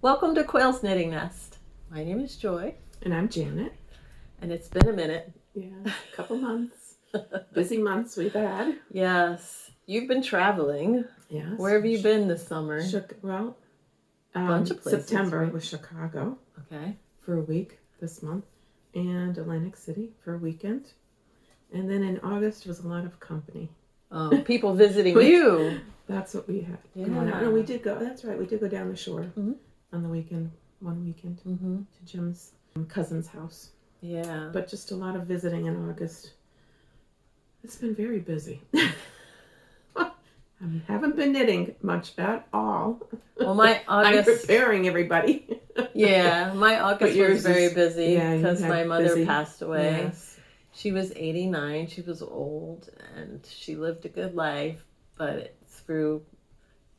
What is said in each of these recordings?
Welcome to Quail's Knitting Nest. My name is Joy. And I'm Janet. And it's been a minute. Yeah, a couple months. Busy months we've had. Yes. You've been traveling. Yes. Where have you been this summer? Bunch of places. September was Chicago. Okay. For a week this month. And Atlantic City for a weekend. And then in August was a lot of company. Oh, people visiting you. That's what we had. Yeah. No, we did go. That's right. We did go down the shore on the weekend. One weekend to Jim's cousin's house. Yeah. But just a lot of visiting in August. It's been very busy. I haven't been knitting much at all. Well, my August... I'm preparing everybody. Yeah, my August was very busy because my mother passed away. Yes. She was 89. She was old, and she lived a good life, but it threw,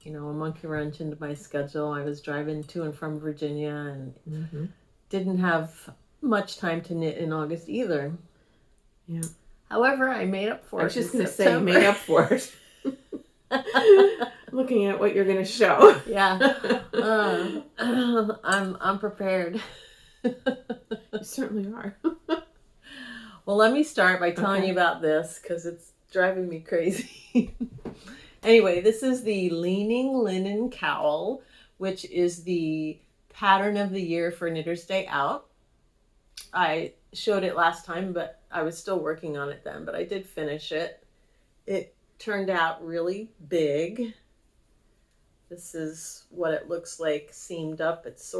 a monkey wrench into my schedule. I was driving to and from Virginia and didn't have much time to knit in August either. Yeah. However, I made up for it. I was just going to say you made up for it. Looking at what you're going to show. Yeah. I'm prepared. You certainly are. Well, let me start by telling you about this because it's driving me crazy. Anyway, this is the Leaning Linen Cowl, which is the pattern of the year for Knitter's Day Out. I showed it last time, but I was still working on it then, but I did finish it. It turned out really big. This is what it looks like seamed up. It's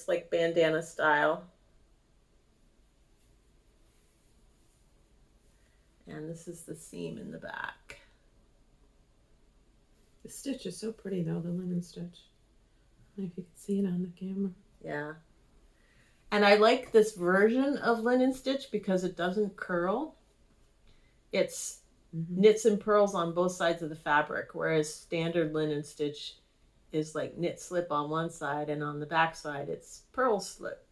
like bandana style. And this is the seam in the back. The stitch is so pretty though, the linen stitch. I don't know if you can see it on the camera. Yeah. And I like this version of linen stitch because it doesn't curl. It's knits and purls on both sides of the fabric, whereas standard linen stitch is like knit slip on one side and on the back side it's purl slip.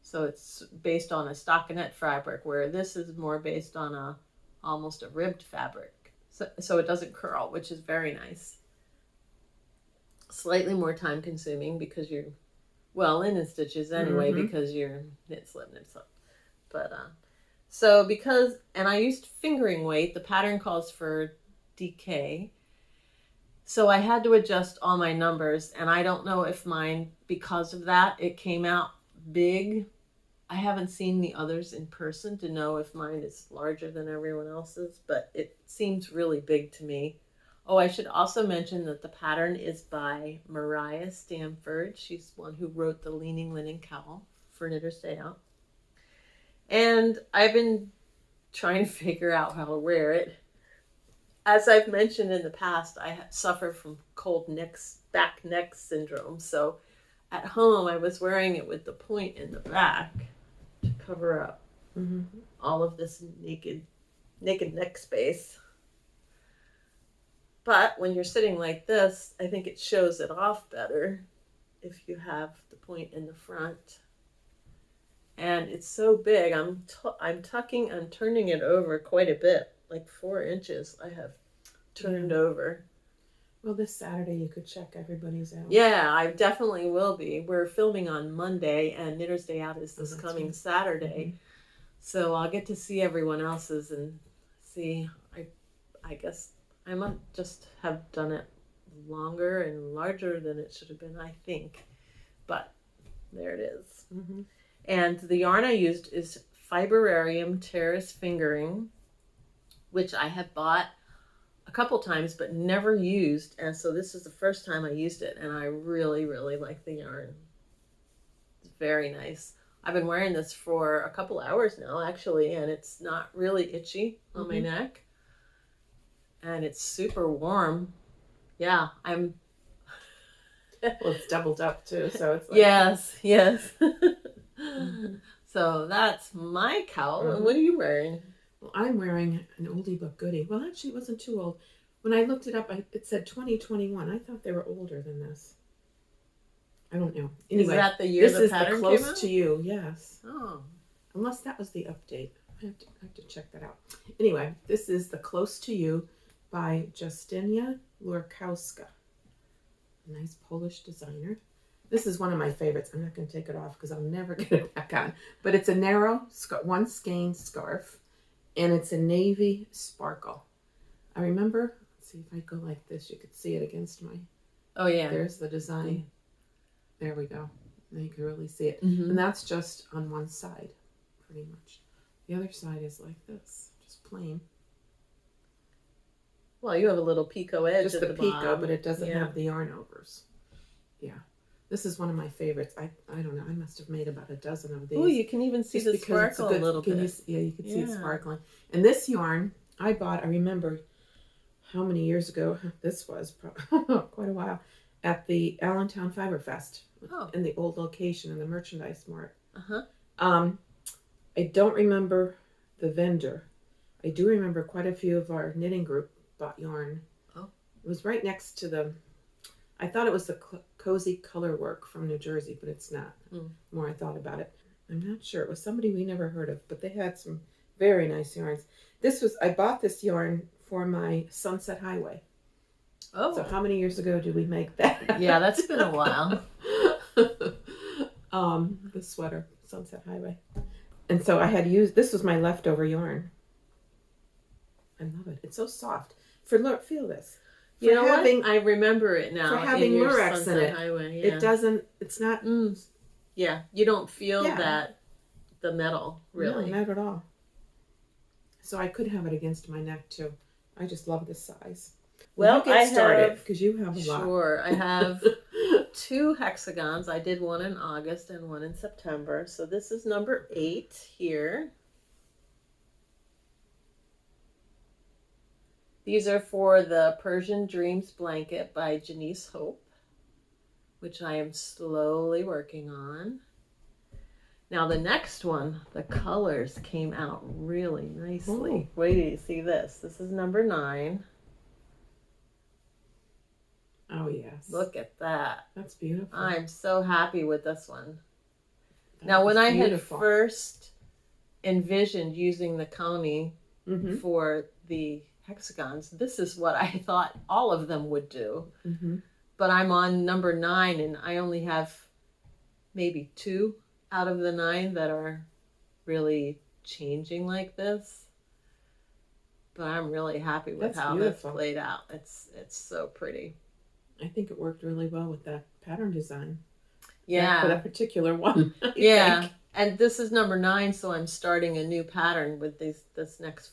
So it's based on a stockinette fabric, where this is more based on almost a ribbed fabric. So it doesn't curl, which is very nice. Slightly more time consuming because linen stitches anyway, because you're knit slip. But and I used fingering weight. The pattern calls for DK. So I had to adjust all my numbers, and I don't know if mine, because of that, it came out big. I haven't seen the others in person to know if mine is larger than everyone else's, but it seems really big to me. Oh, I should also mention that the pattern is by Mariah Stanford. She's the one who wrote the Leaning Linen Cowl for Knitter's Day Out. And I've been trying to figure out how to wear it. As I've mentioned in the past, I suffer from back neck syndrome. So at home, I was wearing it with the point in the back to cover up all of this naked neck space. But when you're sitting like this, I think it shows it off better if you have the point in the front. And it's so big. I'm tucking and turning it over quite a bit, like 4 inches I have turned over. Well, this Saturday you could check everybody's out. Yeah, I definitely will be. We're filming on Monday, and Knitter's Day Out is this coming Saturday. So I'll get to see everyone else's and see. I guess I might just have done it longer and larger than it should have been, I think. But there it is. And the yarn I used is Fiberrarium Terrace Fingering, which I have bought a couple times but never used. And so this is the first time I used it, and I really, really like the yarn. It's very nice. I've been wearing this for a couple hours now, actually, and it's not really itchy on my neck. And it's super warm. Yeah, well, it's doubled up too, so it's like... Yes. So that's my cowl. And what are you wearing? Well, I'm wearing an oldie but goodie. Well, actually, it wasn't too old. When I looked it up, it said 2021. I thought they were older than this. I don't know. Anyway, is that the year the This pattern is the came out? Close to You, yes. Oh. Unless that was the update. I have to check that out. Anyway, this is the Close to You by Justyna Lorkowska. A nice Polish designer. This is one of my favorites. I'm not going to take it off because I'll never get it back on. But it's a narrow, one skein scarf, and it's a navy sparkle. I remember, let's see if I go like this, you could see it against my, Oh, yeah. there's the design. There we go. Now you can really see it. Mm-hmm. And that's just on one side, pretty much. The other side is like this, just plain. Well, you have a little picot edge Just at the the picot, bottom. but it doesn't Yeah. have the yarn overs. Yeah. This is one of my favorites. I don't know. I must have made about a dozen of these. Oh, you can even see Just the because it's sparkle good- a little can bit. You, yeah, you can see it Yeah. sparkling. And this yarn I bought, I remember how many years ago, this was quite a while, at the Allentown Fiber Fest in the old location in the Merchandise Mart. Uh-huh. I don't remember the vendor. I do remember quite a few of our knitting group bought yarn. Oh. It was right next to the, I thought it was the Cozy Color Work from New Jersey, but it's not. Mm. The more I thought about it. I'm not sure. It was somebody we never heard of, but they had some very nice yarns. I bought this yarn for my Sunset Highway. Oh. So how many years ago did we make that? Yeah, that's been a while. The sweater, Sunset Highway. And so I had used, this was my leftover yarn. I love it. It's so soft. Feel this. You know what? I remember it now. For having in your Murex Sunset in it. Highway, yeah. It doesn't, it's not. Yeah, you don't feel Yeah. the metal, really. No, not at all. So I could have it against my neck too. I just love this size. Well, you get I started have, because you have a lot. Sure, I have 2 hexagons. I did one in August and one in September. So this is number 8 here. These are for the Persian Dreams blanket by Jenise Hope, which I am slowly working on. Now the next one, the colors came out really nicely. Wait till you see this. This is number 9. Oh, yes. Look at that. That's beautiful. I'm so happy with this one. That Now, when I beautiful. had first envisioned using the Kauni for the hexagons, this is what I thought all of them would do. But I'm on number 9, and I only have maybe 2 out of the 9 that are really changing like this. But I'm really happy with That's how beautiful. that's played out. It's so pretty. I think it worked really well with that pattern design. Yeah. For that particular one. I Yeah. think. And this is number 9, so I'm starting a new pattern with this next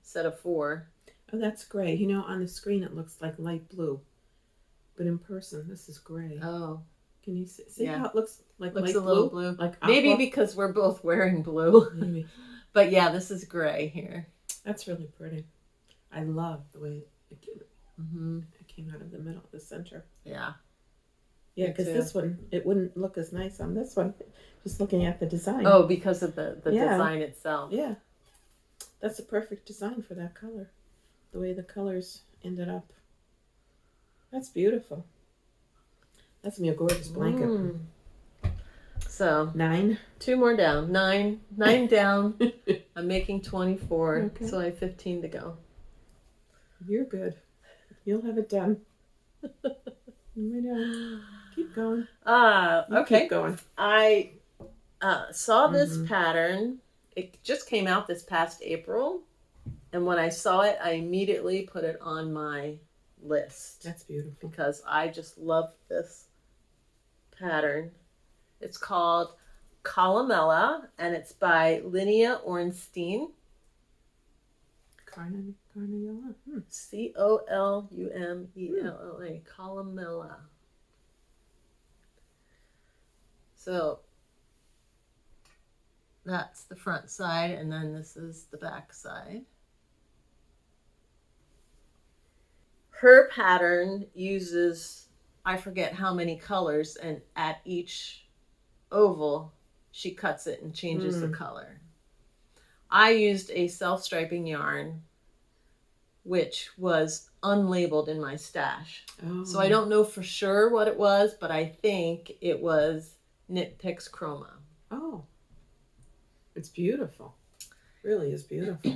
set of 4. Oh, that's gray. You know, on the screen it looks like light blue. But in person, this is gray. Oh. Can you see Yeah. how it looks like Looks light a little blue. Like Maybe aqua? because we're both wearing blue. Maybe. But yeah, this is gray here. That's really pretty. I love the way it came out of the middle, the center. Yeah. Yeah, Me because too. this one, it wouldn't look as nice on this one. Just looking at the design. Oh, because of the Yeah. design itself. Yeah. That's a perfect design for that color. The way the colors ended up. That's beautiful. That's me a gorgeous blanket. So 9. 2 more down. 9 down. I'm making 24, Okay. so I have 15 to go. You're good. You'll have it done. I know. Keep going. You Okay. Keep going. I saw this pattern. It just came out this past April. And when I saw it, I immediately put it on my list. That's beautiful. Because I just love this pattern. It's called Columella, and it's by Linnea Ornstein. Carnella. Columella. Columella. So that's the front side, and then this is the back side. Her pattern uses, I forget how many colors, and at each oval she cuts it and changes the color. I used a self-striping yarn which was unlabeled in my stash. So I don't know for sure what it was, but I think it was Knit Picks Chroma. Oh, it's beautiful. Really is beautiful.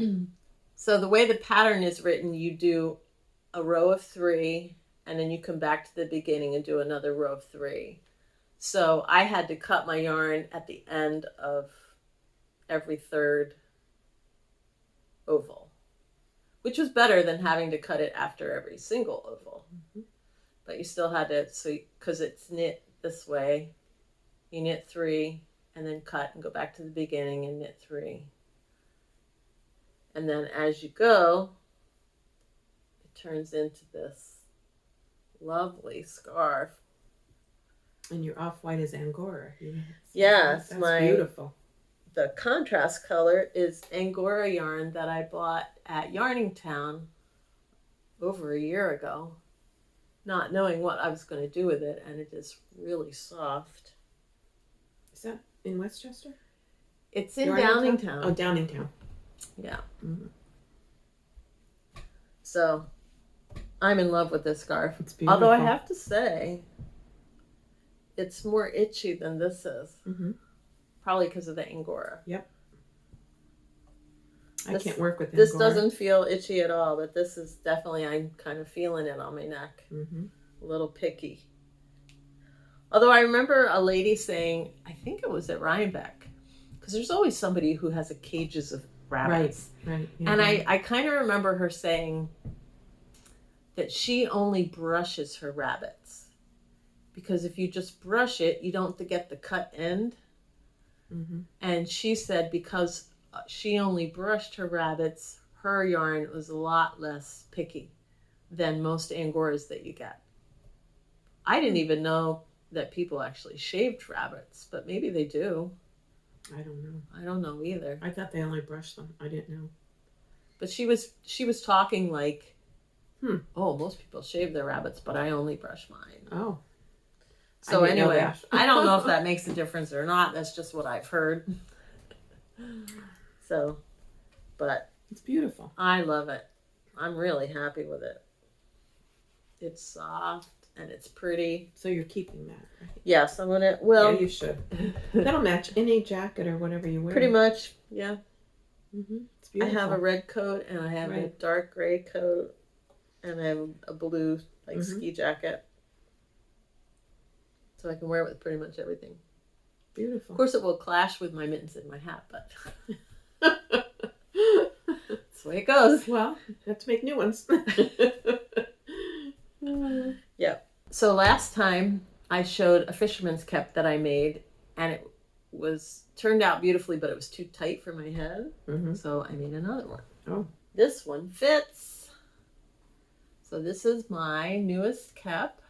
So the way the pattern is written, you do a row of 3, and then you come back to the beginning and do another row of 3. So I had to cut my yarn at the end of every third oval, which was better than having to cut it after every single oval. But you still had to, so because it's knit this way, you knit 3 and then cut and go back to the beginning and knit 3. And then as you go, it turns into this lovely scarf. And your off-white is Angora. Yes, that's beautiful. The contrast color is Angora yarn that I bought at Yarning Town over a year ago, not knowing what I was going to do with it, and it is really soft. Is that in Westchester? It's in Downingtown. Oh, Downingtown. Yeah. So I'm in love with this scarf. It's beautiful. Although I have to say, it's more itchy than this is. Probably because of the Angora. Yep. I can't work with this. Angora. This doesn't feel itchy at all, but this is definitely, I'm kind of feeling it on my neck. A little picky. Although I remember a lady saying, I think it was at Rhinebeck, because there's always somebody who has a cages of rabbits. Right. Yeah. And I kind of remember her saying that she only brushes her rabbits, because if you just brush it, you don't get the cut end. And she said because she only brushed her rabbits, her yarn was a lot less picky than most Angoras that you get. I didn't even know that people actually shaved rabbits, but maybe they do. I don't know. I don't know either. I thought they only brushed them. I didn't know. But she was talking like, oh, most people shave their rabbits, but I only brush mine. Oh. So anyway, I don't know if that makes a difference or not. That's just what I've heard. So, but it's beautiful. I love it. I'm really happy with it. It's soft and it's pretty. So you're keeping that, right? Yes, I'm gonna. Well, yeah, you should. That'll match any jacket or whatever you wear. Pretty much, yeah. It's beautiful. I have a red coat and I have a dark gray coat and I have a blue ski jacket. So I can wear it with pretty much everything. Beautiful. Of course, it will clash with my mittens and my hat, but that's the way it goes. Well, you have to make new ones. Yeah. So last time I showed a fisherman's cap that I made, and it turned out beautifully, but it was too tight for my head. So I made another one. Oh. This one fits. So this is my newest cap.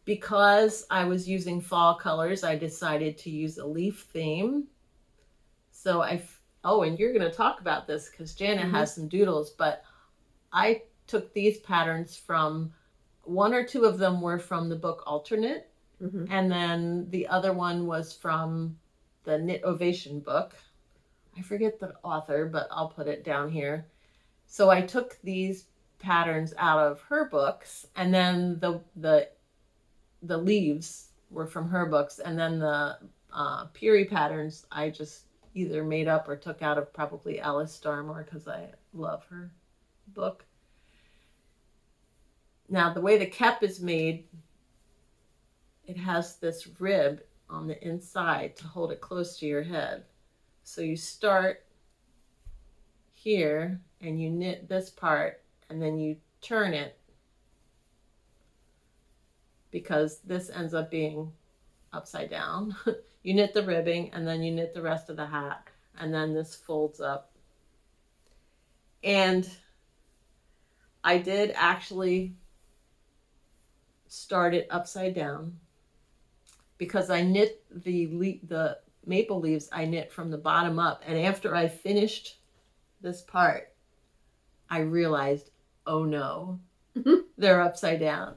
Because I was using fall colors, I decided to use a leaf theme. So and you're going to talk about this because Janet has some doodles, but I took these patterns from, one or two of them were from the book Alternate, and then the other one was from the Knit Ovation book. I forget the author, but I'll put it down here. So I took these patterns out of her books, and then the leaves were from her books, and then the Peary patterns I just either made up or took out of probably Alice Starmore because I love her book. Now the way the cap is made, it has this rib on the inside to hold it close to your head. So you start here and you knit this part and then you turn it, because this ends up being upside down. You knit the ribbing and then you knit the rest of the hat, and then this folds up. And I did actually start it upside down because I knit the maple leaves, I knit from the bottom up, and after I finished this part I realized, oh no, they're upside down.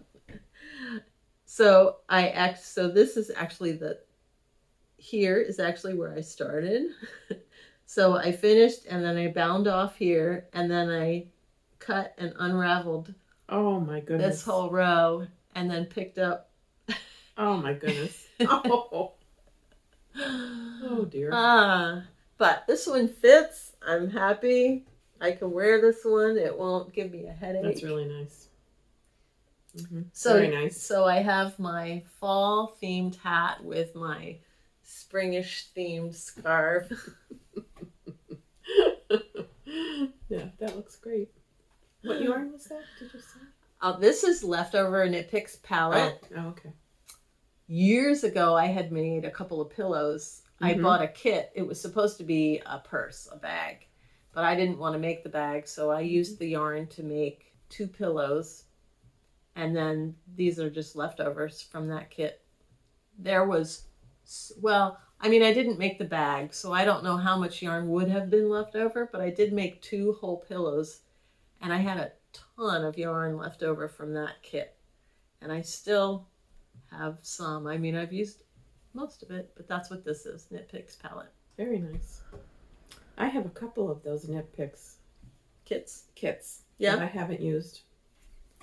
So this is actually here is actually where I started. So I finished and then I bound off here and then I cut and unraveled. Oh my goodness. This whole row and then picked up. Oh my goodness. Oh. Oh dear. But this one fits. I'm happy. I can wear this one. It won't give me a headache. That's really nice. So very nice. So I have my fall themed hat with my springish themed scarf. Yeah, that looks great. What yarn was that? Did you say? This is leftover Knit Picks palette. Oh, okay. Years ago, I had made a couple of pillows. I bought a kit. It was supposed to be a purse, a bag, but I didn't want to make the bag, so I used the yarn to make 2 pillows. And then these are just leftovers from that kit. There was, well, I mean, I didn't make the bag, so I don't know how much yarn would have been left over, but I did make 2 whole pillows, and I had a ton of yarn left over from that kit. And I still have some. I mean, I've used most of it, but that's what this is, Knit Picks palette. Very nice. I have a couple of those Knit Picks kits. Yeah. That I haven't used.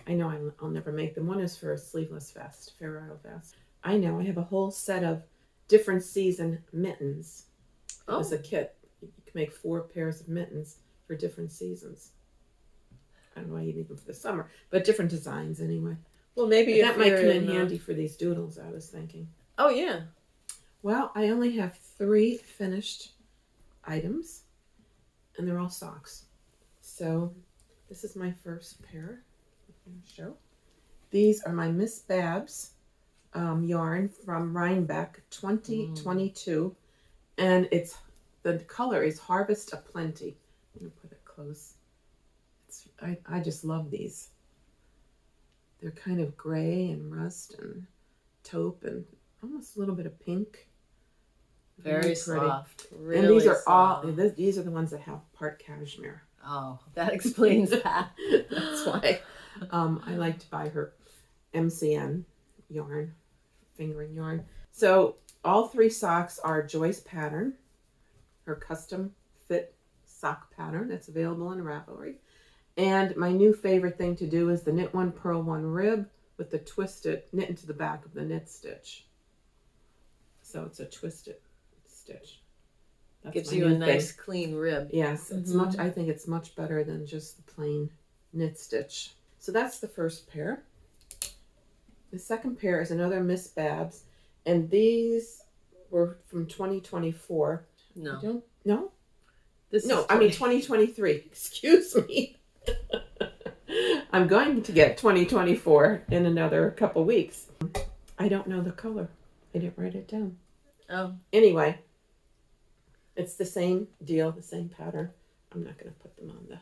I know I'll never make them. One is for a sleeveless vest, ferrule vest. I know I have a whole set of different season mittens. It was a kit. You can make 4 pairs of mittens for different seasons. I don't know why you need them for the summer, but different designs anyway. Well, maybe that might come in handy for these doodles, I was thinking. Oh, yeah. Well, I only have 3 finished items, and they're all socks. So this is my first pair. I'm going to show. These are my Miss Babs yarn from Rhinebeck 2022, and the color is Harvest of Plenty. I'm going to put it close. I just love these. They're kind of gray and rust and taupe and almost a little bit of pink. Very soft. Really and these are soft. these are the ones that have part cashmere. Oh, that explains that. That's why I like to buy her MCN yarn, fingering yarn. So all 3 socks are Joyce pattern, her custom fit sock pattern that's available in Ravelry. And my new favorite thing to do is the knit 1, purl 1 rib with the twisted knit into the back of the knit stitch. So it's a twisted stitch. That gives you a nice clean rib. Yes, it's much. I think it's much better than just the plain knit stitch. So that's the first pair. The second pair is another Miss Babs, and these were from 2024. No. No? This no, is I mean 2023. Excuse me. I'm going to get 2024 in another couple weeks. I don't know the color. I didn't write it down. Oh. Anyway, it's the same deal, the same pattern. I'm not going to put them on the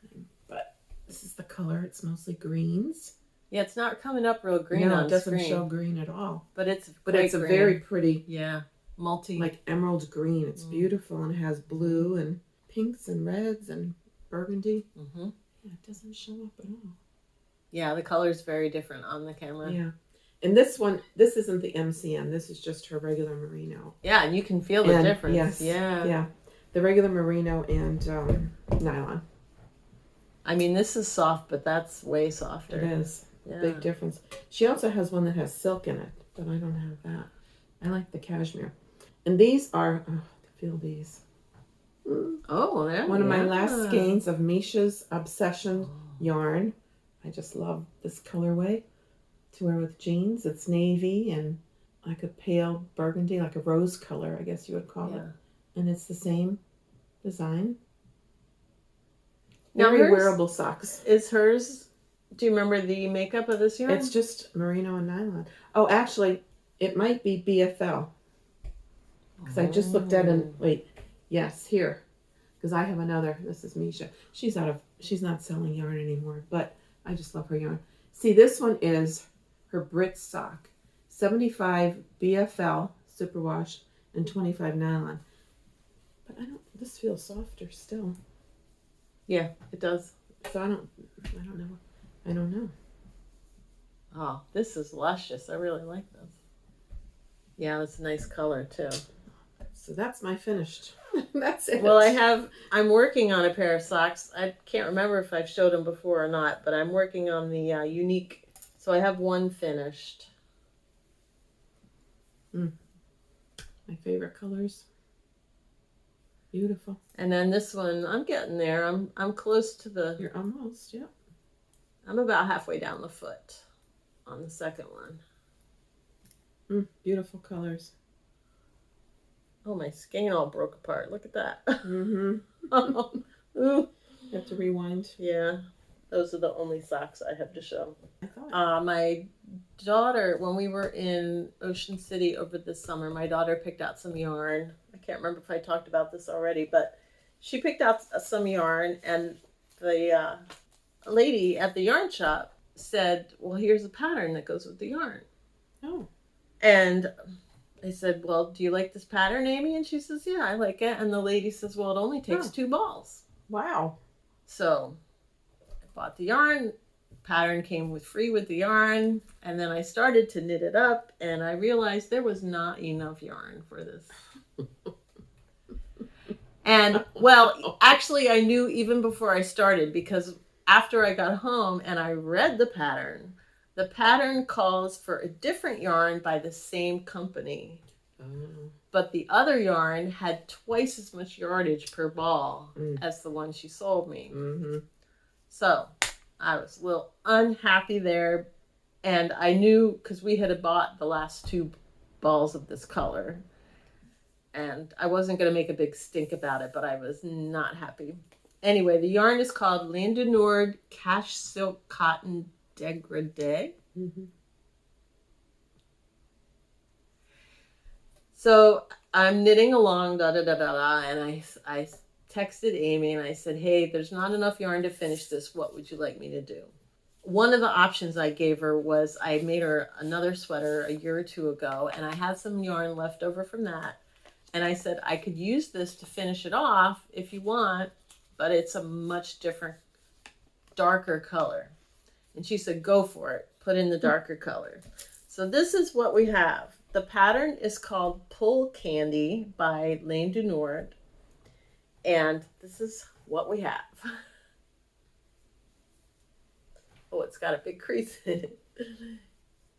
thing, but this is the color. It's mostly greens. Yeah, it's not coming up real green on No, it doesn't screen. show green at all. But it's a green. Very pretty, like emerald green. It's beautiful, and it has blue and pinks and reds and burgundy. Yeah, it doesn't show up at all. Yeah, the color's very different on the camera. Yeah. And this one, this isn't the MCN. This is just her regular merino. Yeah, and you can feel the difference. Yes. Yeah. Yeah. The regular merino and nylon. I mean, this is soft, but that's way softer. It is. Yeah. Big difference. She also has one that has silk in it, but I don't have that. I like the cashmere. And these are, feel these. Oh, yeah. One of my last skeins of Misha's Obsession yarn. I just love this colorway to wear with jeans. It's navy and like a pale burgundy, like a rose color, I guess you would call it. And it's the same design. Now Very wearable socks. Is hers, do you remember the makeup of this yarn? It's just merino and nylon. Oh, actually, it might be BFL. Because I just looked at it. Wait, yes, here. Because I have another. This is Misha. She's not selling yarn anymore, but I just love her yarn. See, this one is her Brit sock. 75 BFL superwash and 25 nylon. But this feels softer still. Yeah, it does. So I don't know. Oh, this is luscious. I really like this. Yeah, that's a nice color too. So that's my finished. That's it. Well, I'm working on a pair of socks. I can't remember if I've showed them before or not, but I'm working on the Uneek. So I have one finished. My favorite colors. Beautiful. And then this one, I'm getting there. I'm close to the. You're almost, yeah. I'm about halfway down the foot. on the second one. Beautiful colors. Oh, my skein all broke apart. Look at that. Mm-hmm. Ooh. You have to rewind. Yeah. Those are the only socks I have to show. I thought. My daughter, when we were in Ocean City over the summer, my daughter picked out some yarn. I can't remember if I talked about this already, but she picked out some yarn, and the lady at the yarn shop said, well, here's a pattern that goes with the yarn. Oh. And I said, well, do you like this pattern, Amy? And she says, yeah, I like it. And the lady says, well, it only takes 2 balls. Wow. So I bought the yarn. Pattern came free with the yarn. And then I started to knit it up. And I realized there was not enough yarn for this. And, well, actually, I knew even before I started, because after I got home and I read the pattern calls for a different yarn by the same company. But the other yarn had twice as much yardage per ball as the one she sold me. Mm-hmm. So I was a little unhappy there. And I knew, because we had bought the last 2 balls of this color. And I wasn't going to make a big stink about it, but I was not happy. Anyway, the yarn is called Laine du Nord Cashsilk Cotton Degradé. Mm-hmm. So I'm knitting along, and I texted Amy and I said, hey, there's not enough yarn to finish this. What would you like me to do? One of the options I gave her was I made her another sweater a year or 2 ago, and I had some yarn left over from that. And I said, I could use this to finish it off if you want, but it's a much different, darker color. And she said, go for it. Put in the darker color. So this is what we have. The pattern is called Pull Candy by Laine du Nord. And this is what we have. Oh, it's got a big crease in it.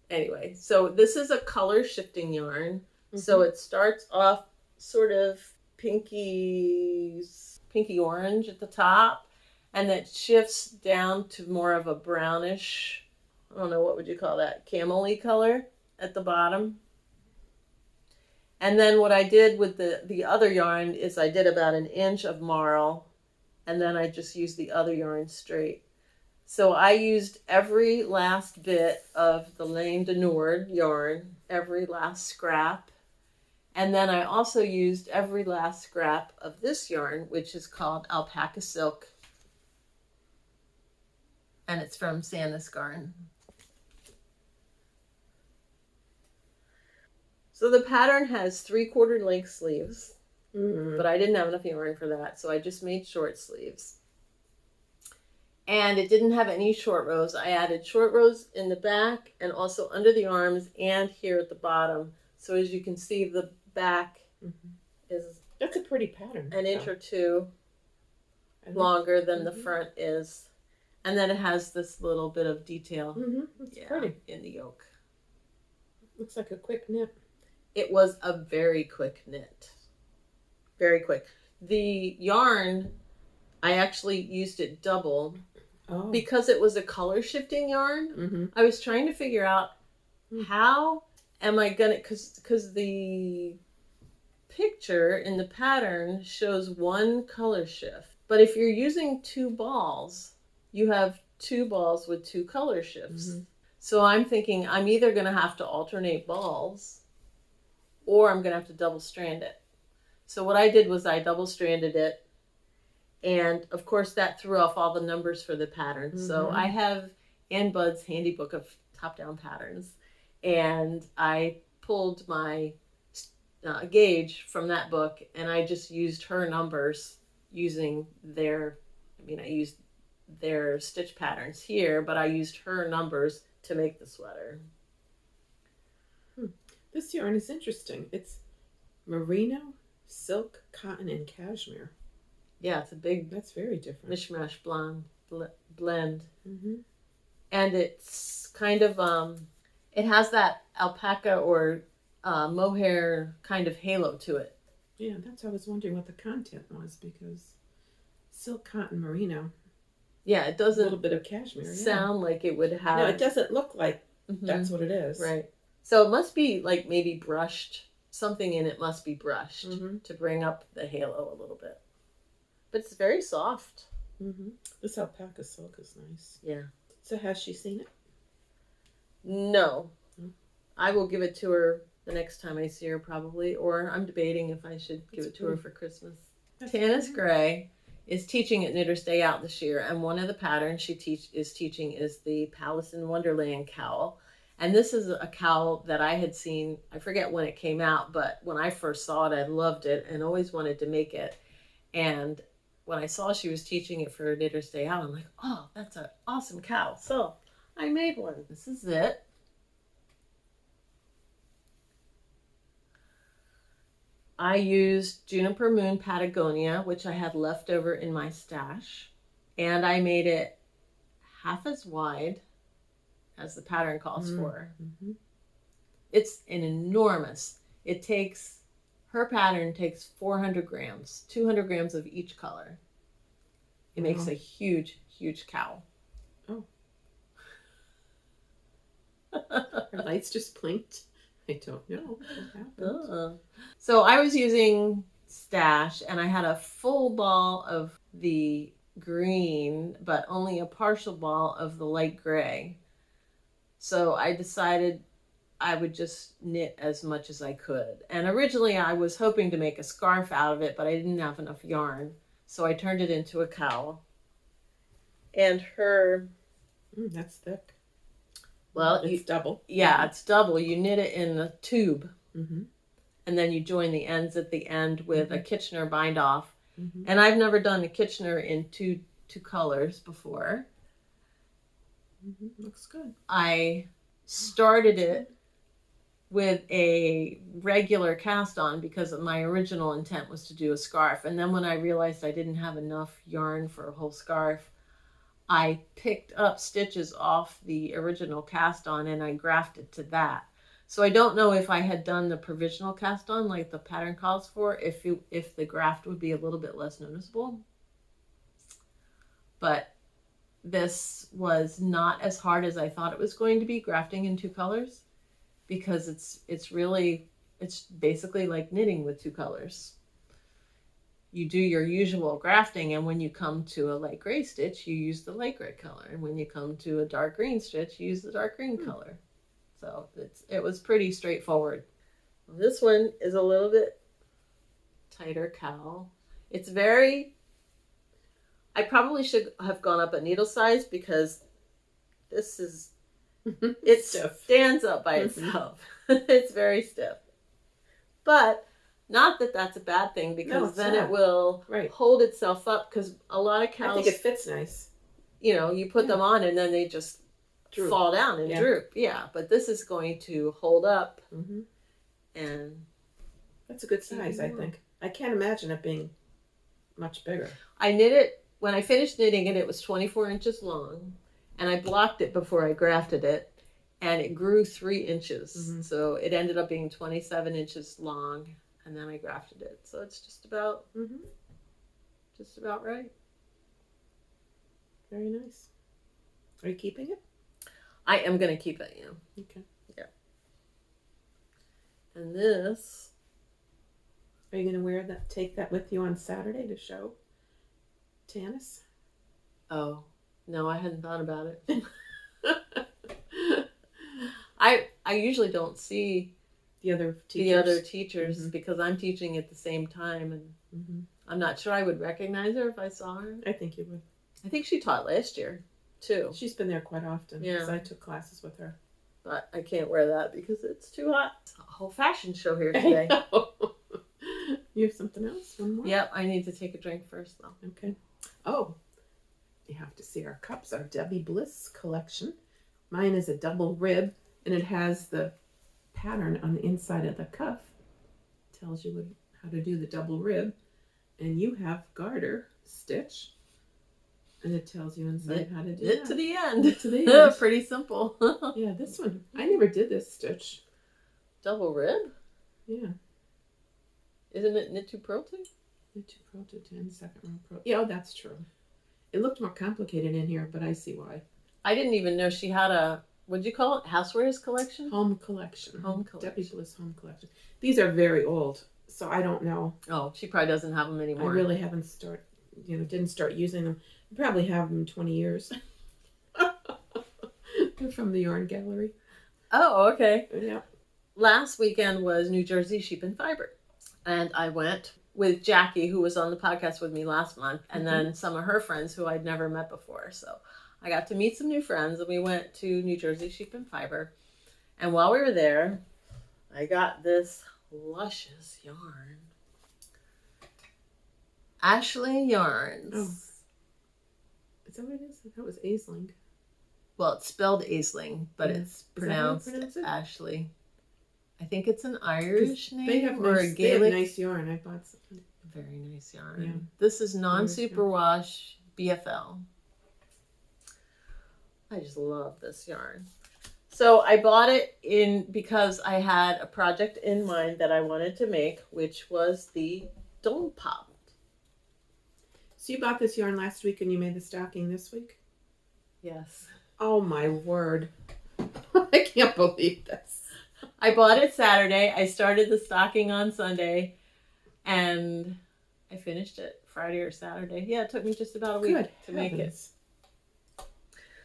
Anyway, so this is a color shifting yarn. Mm-hmm. So it starts off sort of pinky orange at the top, and it shifts down to more of a brownish, I don't know, what would you call that, camel-y color at the bottom. And then what I did with the other yarn is I did about 1 inch of marl, and then I just used the other yarn straight. So I used every last bit of the Laine du Nord yarn, every last scrap. And then I also used every last scrap of this yarn, which is called Alpaca Silk. And it's from Effektgarn. So the pattern has 3/4 length sleeves, but I didn't have enough yarn for that, so I just made short sleeves. And it didn't have any short rows. I added short rows in the back and also under the arms and here at the bottom. So as you can see, the back is, that's a pretty pattern, 1 inch or 2 longer than the front is. And then it has this little bit of detail pretty in the yoke. Looks like a quick knit. It was a very quick knit. Very quick. The yarn, I actually used it double because it was a color shifting yarn. I was trying to figure out how am I gonna, because the picture in the pattern shows 1 color shift. But if you're using 2 balls, you have 2 balls with 2 color shifts. So I'm thinking I'm either going to have to alternate balls or I'm going to have to double strand it. So what I did was I double stranded it. And of course that threw off all the numbers for the pattern. So I have Ann Budd's handy book of top-down patterns. And I pulled my gauge from that book and I just used her numbers using I used their stitch patterns here, but I used her numbers to make the sweater. This yarn is interesting. It's merino, silk, cotton, and cashmere. Yeah, it's a big, that's very different, mishmash blend. And it's kind of it has that alpaca or mohair kind of halo to it. Yeah, that's why I was wondering what the content was, because silk, cotton, merino. Yeah, it doesn't, a little bit of cashmere. Sound like it would have. No, it doesn't look like That's what it is. Right. So it must be like maybe brushed. Something in it must be brushed to bring up the halo a little bit. But it's very soft. This alpaca silk is nice. Yeah. So has she seen it? No. I will give it to her the next time I see her probably. Or I'm debating if I should give it to her for Christmas. Tanis Gray is teaching at Knitter's Day Out this year. And one of the patterns she is teaching is the Palace in Wonderland cowl. And this is a cowl that I had seen, I forget when it came out, but when I first saw it, I loved it and always wanted to make it. And when I saw she was teaching it for Knitter's Day Out, I'm like, oh, that's an awesome cowl. So I made one. This is it. I used Juniper Moon Patagonia, which I had left over in my stash. And I made it half as wide as the pattern calls for. It's an enormous, her pattern takes 400 grams, 200 grams of each color. It makes a huge, huge cowl. Oh. Her lights just blinked. I don't know what happened. So I was using stash and I had a full ball of the green, but only a partial ball of the light gray. So I decided I would just knit as much as I could. And originally I was hoping to make a scarf out of it, but I didn't have enough yarn. So I turned it into a cowl. And her... that's thick. Well, it's double. Yeah, it's double. You knit it in a tube. And then you join the ends at the end with a Kitchener bind off. And I've never done a Kitchener in two colors before. Looks good. I started it with a regular cast on because my original intent was to do a scarf. And then when I realized I didn't have enough yarn for a whole scarf, I picked up stitches off the original cast on and I grafted to that. So I don't know if I had done the provisional cast on like the pattern calls for, if the graft would be a little bit less noticeable. But this was not as hard as I thought it was going to be, grafting in two colors, because it's basically like knitting with two colors. You do your usual grafting, and when you come to a light gray stitch, you use the light gray color, and when you come to a dark green stitch, you use the dark green color. So it was pretty straightforward. This one is a little bit tighter cowl. It's very... I probably should have gone up a needle size because this is, it stands up by itself. It's very stiff. But not that that's a bad thing, because then it will hold itself up, because a lot of cowls... I think it fits nice. You know, you put them on and then they just fall down and droop. Yeah, but this is going to hold up. And that's a good size, I think. I can't imagine it being much bigger. I knit it. When I finished knitting it, it was 24 inches long, and I blocked it before I grafted it, and it grew 3 inches. So it ended up being 27 inches long, and then I grafted it. So it's just about right. Very nice. Are you keeping it? I am going to keep it, yeah. Okay. Yeah. And this... Are you going to take that with you on Saturday to show Tanis? Oh, no, I hadn't thought about it. I usually don't see the other teachers because I'm teaching at the same time, and I'm not sure I would recognize her if I saw her. I think you would. I think she taught last year too. She's been there quite often because I took classes with her. But I can't wear that because it's too hot. It's a whole fashion show here today. You have something else? One more? Yep, I need to take a drink first though. Okay. Oh, you have to see our cups, our Debbie Bliss collection. Mine is a double rib, and it has the pattern on the inside of the cuff. Tells you how to do the double rib. And you have garter stitch, and it tells you inside how to do it that. To the end. Knit to the end. Pretty simple. Yeah, this one. I never did this stitch. Double rib? Yeah. Isn't it knit to purl to? Knit to purl to 10, second row purl. Yeah, that's true. It looked more complicated in here, but I see why. I didn't even know she had a what'd you call it? Housewares collection? Home collection. Home collection. Debbie Bliss home collection. These are very old, so I don't know. Oh, she probably doesn't have them anymore. I really haven't didn't start using them. I probably have them 20 years. They're from the Yarn Gallery. Oh, okay. Yeah. Last weekend was New Jersey Sheep and Fiber. And I went with Jackie, who was on the podcast with me last month, and then some of her friends who I'd never met before. So I got to meet some new friends, and we went to New Jersey Sheep and Fiber. And while we were there, I got this luscious yarn. Ashley Yarns. Oh. Is that what it is? I thought it was Aisling. Well, it's spelled Aisling, but Yeah. it's Is that how you pronounced pronounce it? Ashley. I think it's an Irish name They have or a nice, Gaelic. nice yarn. I bought some. Very nice yarn. Yeah. This is non-superwash BFL. I just love this yarn. So I bought it because I had a project in mind that I wanted to make, which was the Dompap. So you bought this yarn last week and you made the stocking this week? Yes. Oh my word. I can't believe this. I bought it Saturday. I started the stocking on Sunday, and I finished it Friday or Saturday. Yeah, it took me just about a week to make it.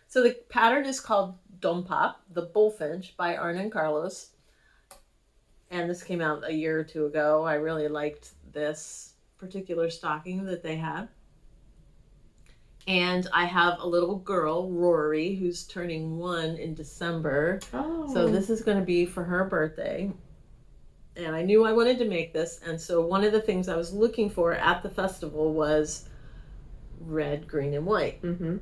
So the pattern is called Dompap, the Bullfinch by Arne and Carlos. And this came out a year or two ago. I really liked this particular stocking that they had. And I have a little girl, Rory, who's turning 1 in December. Oh. So this is going to be for her birthday. And I knew I wanted to make this. And so one of the things I was looking for at the festival was red, green, and white. Mm-hmm.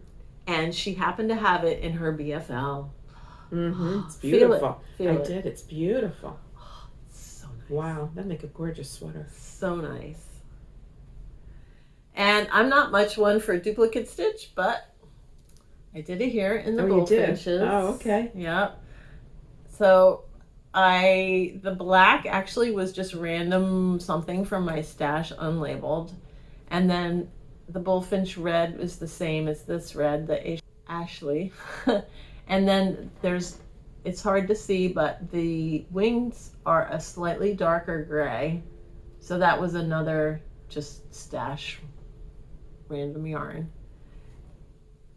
And she happened to have it in her BFL. Mm-hmm. It's beautiful. Feel it. did. It's beautiful. Oh, it's so nice. Wow. That'd make a gorgeous sweater. So nice. And I'm not much one for duplicate stitch, but I did it here in the Bullfinches. Oh, okay. Yep. So the black actually was just random something from my stash unlabeled. And then the Bullfinch red is the same as this red, the Ashley. And then it's hard to see, but the wings are a slightly darker gray. So that was another just stash random yarn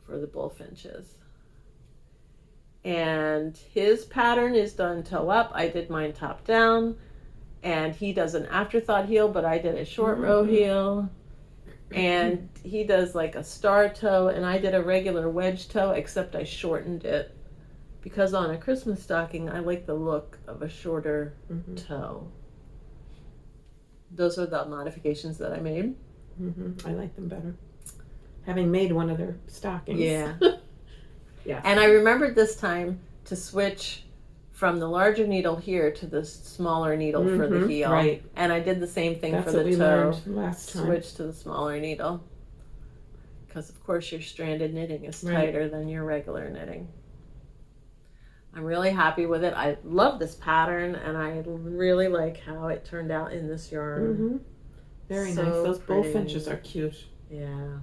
for the Bullfinches. And his pattern is done toe up. I did mine top down, and he does an afterthought heel, but I did a short row heel. And he does like a star toe, and I did a regular wedge toe, except I shortened it because on a Christmas stocking I like the look of a shorter toe. Those are the modifications that I made. I like them better. Having made one of their stockings. Yeah. Yeah. And I remembered this time to switch from the larger needle here to the smaller needle for the heel. Right. And I did the same thing That's for what the we toe. learned last time. Switch to the smaller needle. Because of course your stranded knitting is tighter than your regular knitting. I'm really happy with it. I love this pattern, and I really like how it turned out in this yarn. Very So nice. Those pretty. Bullfinches are cute. Yeah.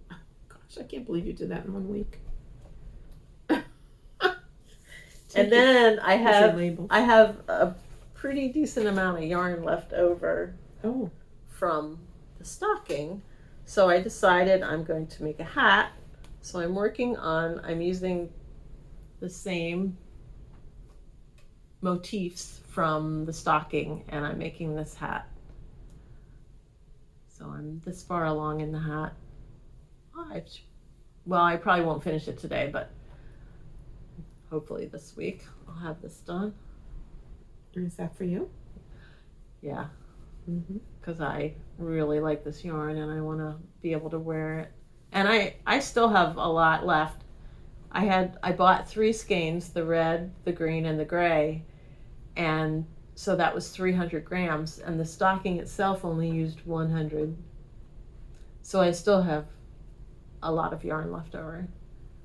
Gosh, I can't believe you did that in 1 week. And then I have a pretty decent amount of yarn left over from the stocking. So I decided I'm going to make a hat. So I'm using the same motifs from the stocking, and I'm making this hat. So I'm this far along in the hat. I probably won't finish it today, but hopefully this week I'll have this done. And is that for you? Yeah. Because I really like this yarn, and I want to be able to wear it. And I still have a lot left. I bought 3 skeins, the red, the green, and the gray. And so that was 300 grams. And the stocking itself only used 100. So I still have a lot of yarn left over.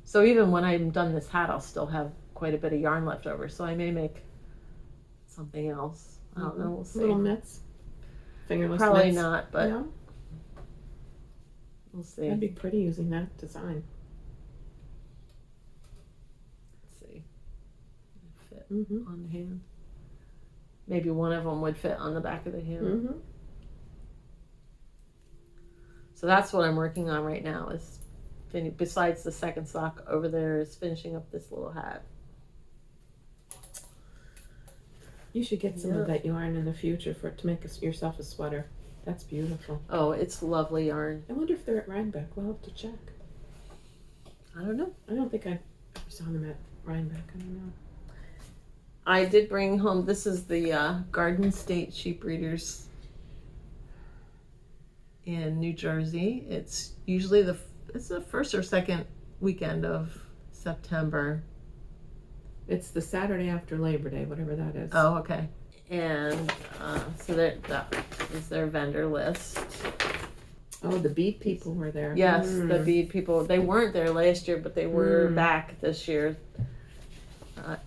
So even when I'm done this hat, I'll still have quite a bit of yarn left over. So I may make something else. I don't know. We'll see. Little mitts? Fingerless Probably mitts? not, but No? we'll see. That'd be pretty using that design. on the hand. Maybe one of them would fit on the back of the hand. So that's what I'm working on right now, is besides the second sock over there, is finishing up this little hat. You should get some of that yarn in the future to make yourself a sweater. That's beautiful. Oh, it's lovely yarn. I wonder if they're at Rhinebeck. We'll have to check. I don't know. I don't think I ever saw them at Rhinebeck. I don't know. I did bring home, this is the Garden State Sheep Breeders in New Jersey. It's usually it's the first or second weekend of September. It's the Saturday after Labor Day, whatever that is. Oh, okay. And so that is their vendor list. Oh, the bead people were there. Yes, the bead people. They weren't there last year, but they were back this year.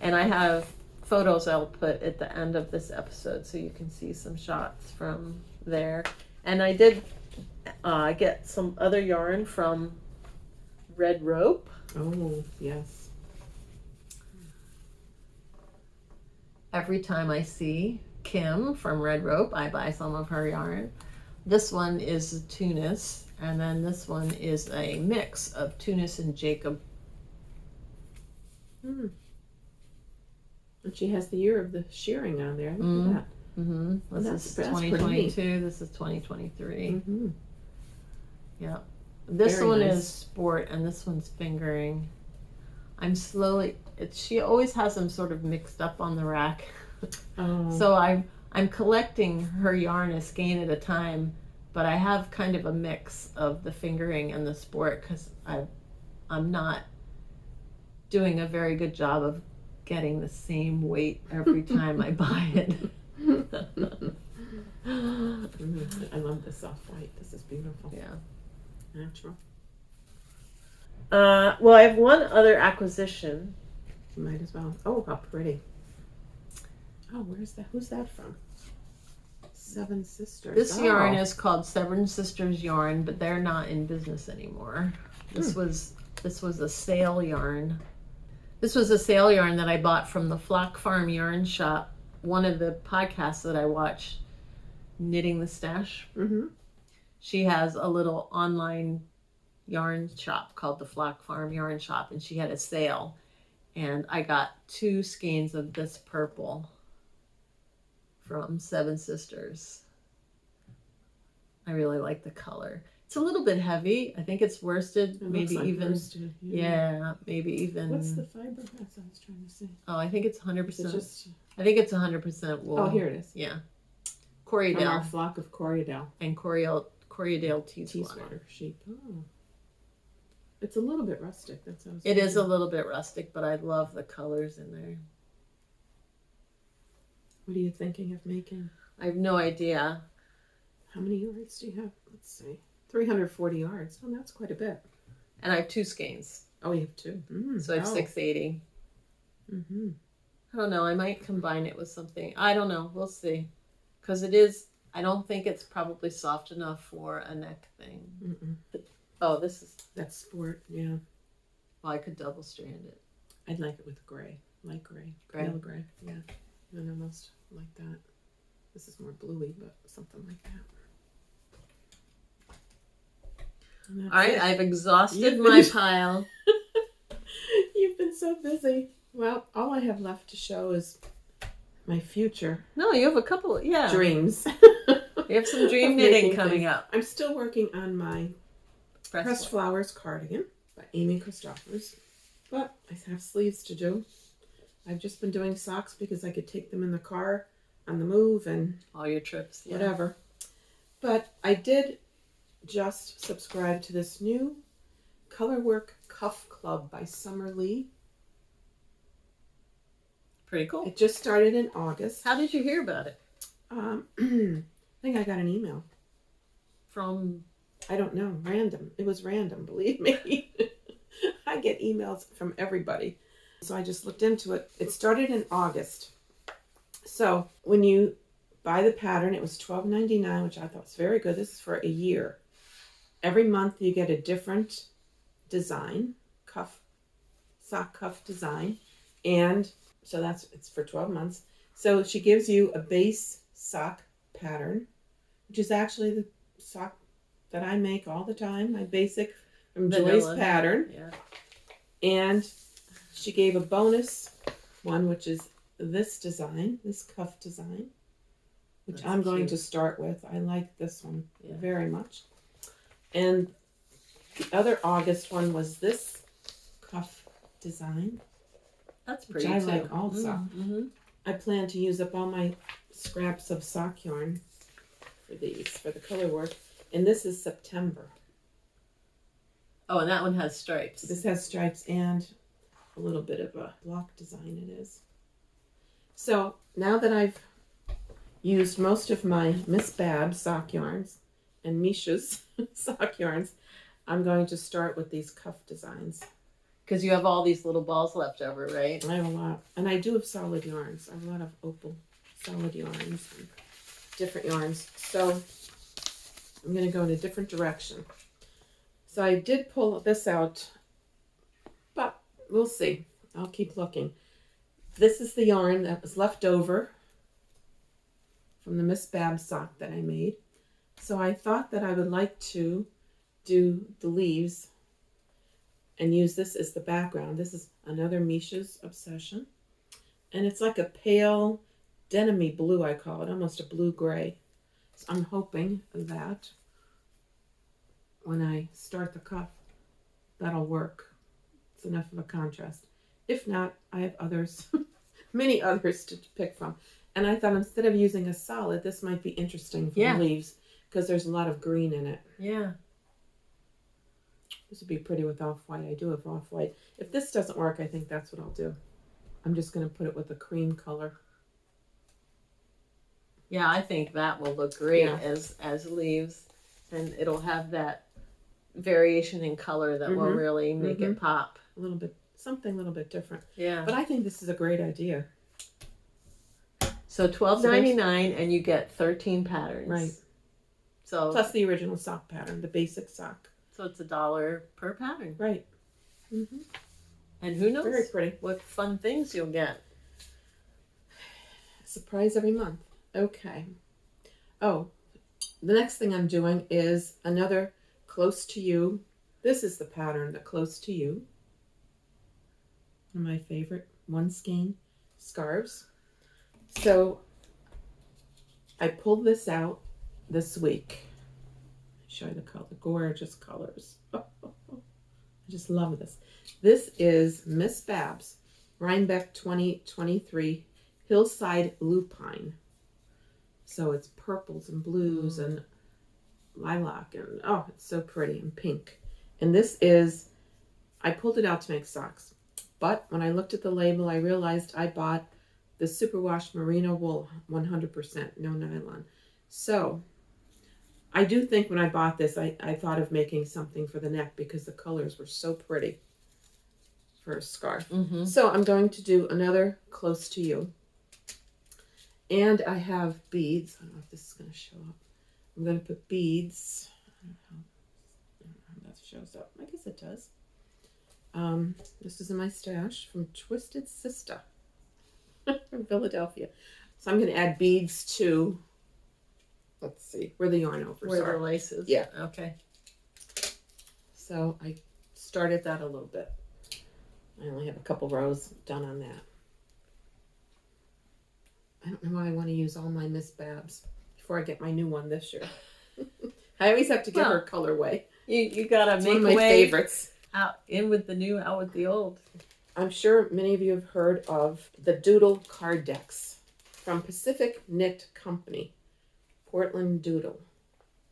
And I have photos I'll put at the end of this episode so you can see some shots from there. And I did get some other yarn from Red Rope. Oh, yes. Every time I see Kim from Red Rope, I buy some of her yarn. This one is Tunis, and then this one is a mix of Tunis and Jacob. And she has the year of the shearing on there. Look at that. This is 2022. This is 2023. Yeah. This Very one nice. is sport, and this one's fingering. I'm slowly. She always has them sort of mixed up on the rack. So I'm collecting her yarn a skein at a time, but I have kind of a mix of the fingering and the sport because I'm not doing a very good job of getting the same weight every time I buy it. I love this soft white. This is beautiful. Yeah. Natural. Well, I have one other acquisition. You might as well. Oh, how pretty. Oh, where's that? Who's that from? Seven Sisters. This yarn is called Seven Sisters yarn, but they're not in business anymore. This was a sale yarn. This was a sale yarn that I bought from the Flock Farm Yarn Shop, one of the podcasts that I watch, Knitting the Stash. She has a little online yarn shop called the Flock Farm Yarn Shop, and she had a sale. And I got 2 skeins of this purple from Seven Sisters. I really like the color. It's a little bit heavy. I think it's worsted, maybe even. Worsted, yeah, maybe even. What's the fiber? That's what I was trying to say. Oh, I think it's 100%. Just... I think it's 100% wool. Oh, here it is. Yeah. From our Corriedale. flock of Corriedale. And Corriedale tea Tea swatter. swatter sheep. Oh. It's a little bit rustic. That's what I was It is a thinking. little bit rustic, but I love the colors in there. What are you thinking of making? I have no idea. How many yards do you have? Let's see. 340 yards. Oh, that's quite a bit. And I have 2 skeins. Oh, you have 2. So I have 680. I don't know. I might combine it with something. I don't know. We'll see. Because it is, I don't think it's probably soft enough for a neck thing. Oh, this is, That's sport, yeah. well, I could double strand it. I'd like it with gray. Light gray. Gray? Pale gray, yeah. And almost like that. This is more bluey, but something like that. And All right, that's it. I've exhausted You've my been- pile. You've been so busy. Well, all I have left to show is my future No, you have a couple, yeah. dreams. You have some dream Of knitting making coming things. up. I'm still working on my Pressed Flowers cardigan by Amy Christoffers, but I have sleeves to do. I've just been doing socks because I could take them in the car on the move and All your trips, yeah. whatever. But I did just subscribe to this new Colorwork Cuff Club by Summer Lee. Pretty cool. It just started in August. How did you hear about it? I think I got an email. From, I don't know, random. It was random, believe me. I get emails from everybody. So I just looked into it. It started in August. So when you buy the pattern, it was $12.99, which I thought was very good. This is for a year. Every month you get a different design, sock cuff design. And So it's for 12 months. So she gives you a base sock pattern, which is actually the sock that I make all the time, my basic from Joy's pattern. Yeah. And she gave a bonus one, which is this design, this cuff design, which That's I'm going cute. to start with. I like this one very much. And the other August one was this cuff design. That's pretty which I too. like also. Mm-hmm. I plan to use up all my scraps of sock yarn for these, for the color work. And this is September. Oh, and that one has stripes. This has stripes and a little bit of a block design it is. So now that I've used most of my Miss Babs sock yarns and Misha's sock yarns, I'm going to start with these cuff designs. Because you have all these little balls left over, right? I have a lot. And I do have solid yarns. I have a lot of opal solid yarns and different yarns. So I'm going to go in a different direction. So I did pull this out, but we'll see. I'll keep looking. This is the yarn that was left over from the Miss Babs sock that I made. So I thought that I would like to do the leaves and use this as the background. This is another Misha's Obsession. And it's like a pale denim-y blue, I call it, almost a blue-gray. So I'm hoping that when I start the cuff, that'll work. It's enough of a contrast. If not, I have others, many others to pick from. And I thought instead of using a solid, this might be interesting for the leaves because there's a lot of green in it. Yeah. This would be pretty with off-white. I do have off-white. If this doesn't work, I think that's what I'll do. I'm just going to put it with a cream color. Yeah, I think that will look great as leaves. And it'll have that variation in color that will really make it pop. A little bit, something a little bit different. Yeah. But I think this is a great idea. So $12.99 and you get 13 patterns. Right. So plus the original sock pattern, the basic sock. So it's $1 per pattern. Right. Mm-hmm. And who knows Very pretty. what fun things you'll get. Surprise every month. Okay. Oh, the next thing I'm doing is another Close to You. This is the pattern, the Close to You. One of my favorite one skein scarves. So I pulled this out this week. Show you the color, gorgeous colors. I just love this. This is Miss Babs Rhinebeck 2023 Hillside Lupine. So it's purples and blues and lilac and oh, it's so pretty and pink. And this is, I pulled it out to make socks, but when I looked at the label, I realized I bought the superwash merino wool 100%, no nylon. So I do think when I bought this, I thought of making something for the neck because the colors were so pretty for a scarf. Mm-hmm. So I'm going to do another Close to You. And I have beads. I don't know if this is going to show up. I'm going to put beads. I don't know how that shows up. I guess it does. This is in my stash from Twisted Sister from Philadelphia. So I'm going to add beads to, let's see, where the yarn overs where are. the laces. Yeah. Okay. So I started that a little bit. I only have a couple rows done on that. I don't know why I want to use all my Miss Babs before I get my new one this year. I always have to get her colorway. You gotta it's make one of my favorites. Out in with the new, out with the old. I'm sure many of you have heard of the Doodle card decks from Pacific Knit Company. Portland Doodle.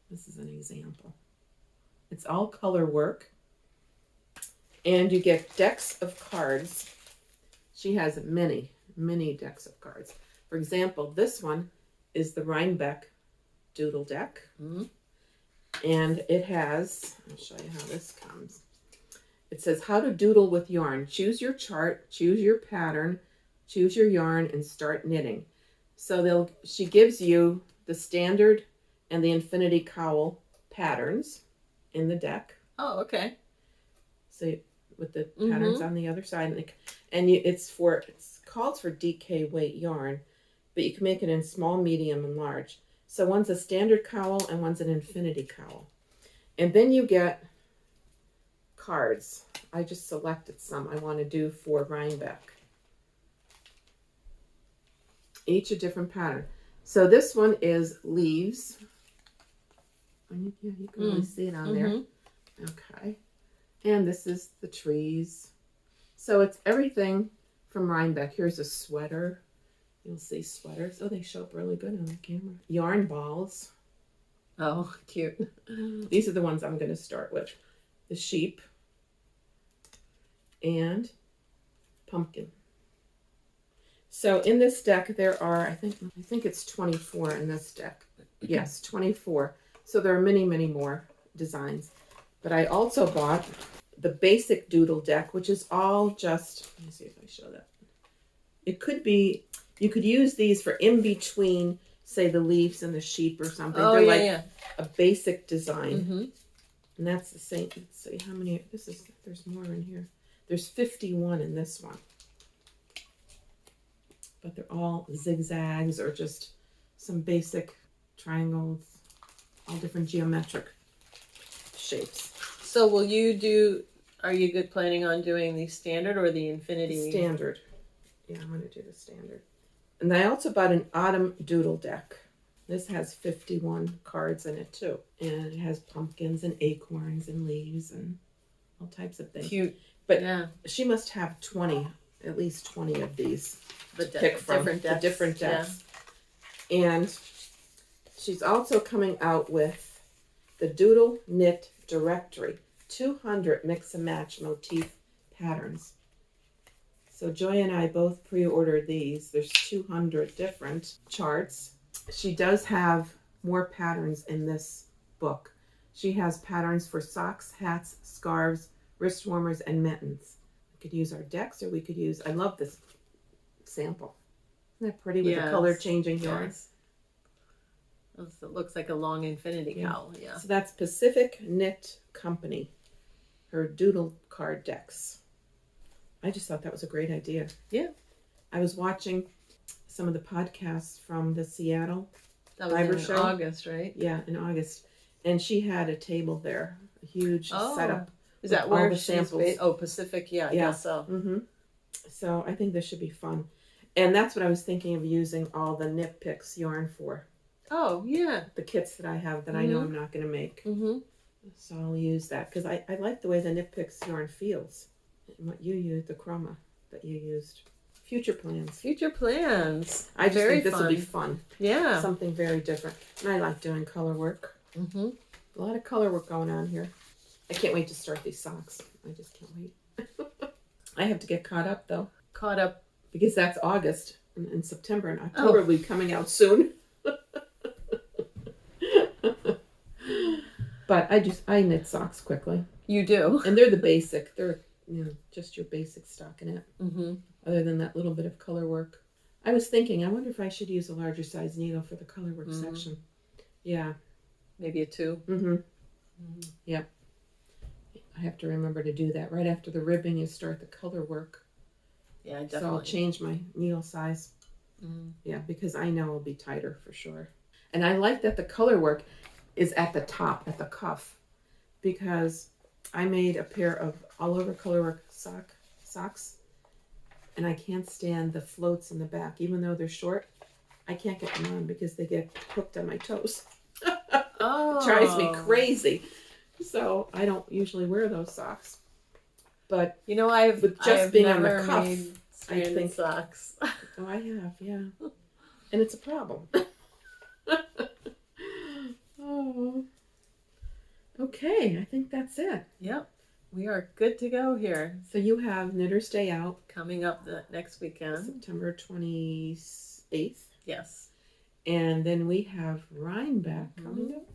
This is an example. It's all color work. And you get decks of cards. She has many, many decks of cards. For example, this one is the Rhinebeck Doodle deck. Mm-hmm. And it has, I'll show you how this comes. It says how to doodle with yarn. Choose your chart, choose your pattern, choose your yarn, and start knitting. So she gives you the standard and the infinity cowl patterns in the deck. Oh, okay. So with the patterns on the other side, and it's calls for DK weight yarn, but you can make it in small, medium, and large. So one's a standard cowl and one's an infinity cowl. And then you get cards. I just selected some I want to do for Rhinebeck. Each a different pattern. So this one is leaves. And you can really see it on there. Okay. And this is the trees. So it's everything from Rhinebeck. Here's a sweater. You'll see sweaters. Oh, they show up really good on the camera. Yarn balls. Oh, cute. These are the ones I'm going to start with. The sheep. And pumpkin. So in this deck there are, I think it's 24 in this deck. Yes, 24. So there are many, many more designs. But I also bought the basic doodle deck, which is all just, let me see if I show that. It could be, you could use these for in between, say, the leaves and the sheep or something. Oh, they're yeah, like a basic design. And that's the same. Let's see how many, there's more in here. There's 51 in this one. But they're all zigzags or just some basic triangles, all different geometric shapes. So will you are you good planning on doing the standard or the infinity? Standard. Yeah, I'm going to do the standard. And I also bought an autumn doodle deck. This has 51 cards in it too. And it has pumpkins and acorns and leaves and all types of things. Cute. But yeah, she must have 20, at least 20 of these to pick from. The different decks. Yeah. And she's also coming out with the Doodle Knit Directory. 200 mix and match motif patterns. So Joy and I both pre-ordered these. There's 200 different charts. She does have more patterns in this book. She has patterns for socks, hats, scarves, wrist warmers, and mittens. We could use our decks, or we could use, I love this sample. Isn't that pretty with the color changing yarn? Yes. It looks like a long infinity cowl, yeah. So that's Pacific Knit Company, her doodle card decks. I just thought that was a great idea. Yeah. I was watching some of the podcasts from the Seattle That was in August, right? Yeah, in August. And she had a table there, a huge setup. Is that where she's based? Oh, Pacific, yeah, I guess so. Mm-hmm. So I think this should be fun. And that's what I was thinking of using all the Knit Picks yarn for. Oh, yeah. The kits that I have that I know I'm not going to make. So I'll use that because I like the way the Knit Picks yarn feels. And what you used, the chroma that you used. Future plans. Future plans. I just think this will be fun. Yeah. Something very different. And I like doing color work. A lot of color work going on here. I can't wait to start these socks. I just can't wait. I have to get caught up though. Caught up. Because that's August and September and October will be coming out soon. But I knit socks quickly. You do. And they're the basic. They're just your basic stockinette. Other than that little bit of color work. I was thinking, I wonder if I should use a larger size needle for the color work section. Yeah. Maybe a 2. Yep. I have to remember to do that. Right after the ribbing, you start the color work. Yeah, definitely. So I'll change my needle size. Yeah, because I know it'll be tighter for sure. And I like that the color work is at the top, at the cuff. Because I made a pair of all over color work socks. And I can't stand the floats in the back. Even though they're short, I can't get them on because they get hooked on my toes. It drives me crazy. So I don't usually wear those socks. But I've being on the cuff, I think socks. Oh, I have, yeah. And it's a problem. Oh. Okay, I think that's it. Yep. We are good to go here. So you have Knitter's Day Out. Coming up the next weekend. September 28th. Yes. And then we have Rhinebeck coming up.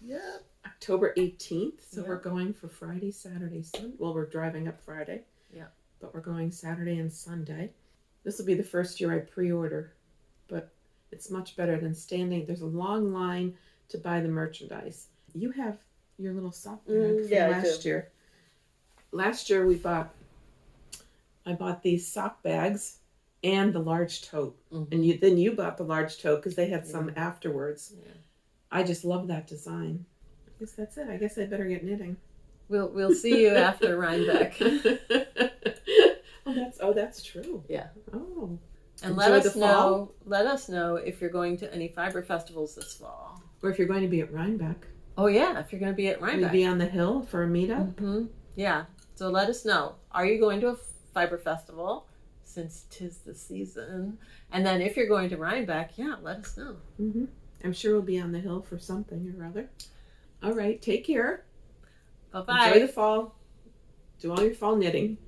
Yeah. October 18th. So we're going for Friday, Saturday, Sunday. Well, we're driving up Friday. Yeah. But we're going Saturday and Sunday. This will be the first year I pre-order. But it's much better than standing. There's a long line to buy the merchandise. You have your little sock bag from last year. Last year I bought these sock bags and the large tote. Mm-hmm. And then you bought the large tote because they had some Yeah. afterwards. Yeah. I just love that design. I guess that's it. I guess I better get knitting. We'll see you after Rhinebeck. That's true. Yeah. Oh. And Enjoy let the us fall. know if you're going to any fiber festivals this fall. Or if you're going to be at Rhinebeck. Oh yeah, if you're going to be at Will you Rhinebeck. be on the hill for a meetup? Mm-hmm. Yeah. So let us know. Are you going to a fiber festival? Since 'tis the season. And then if you're going to Rhinebeck, yeah, let us know. Mm-hmm. I'm sure we'll be on the hill for something or other. All right. Take care. Bye-bye. Enjoy the fall. Do all your fall knitting.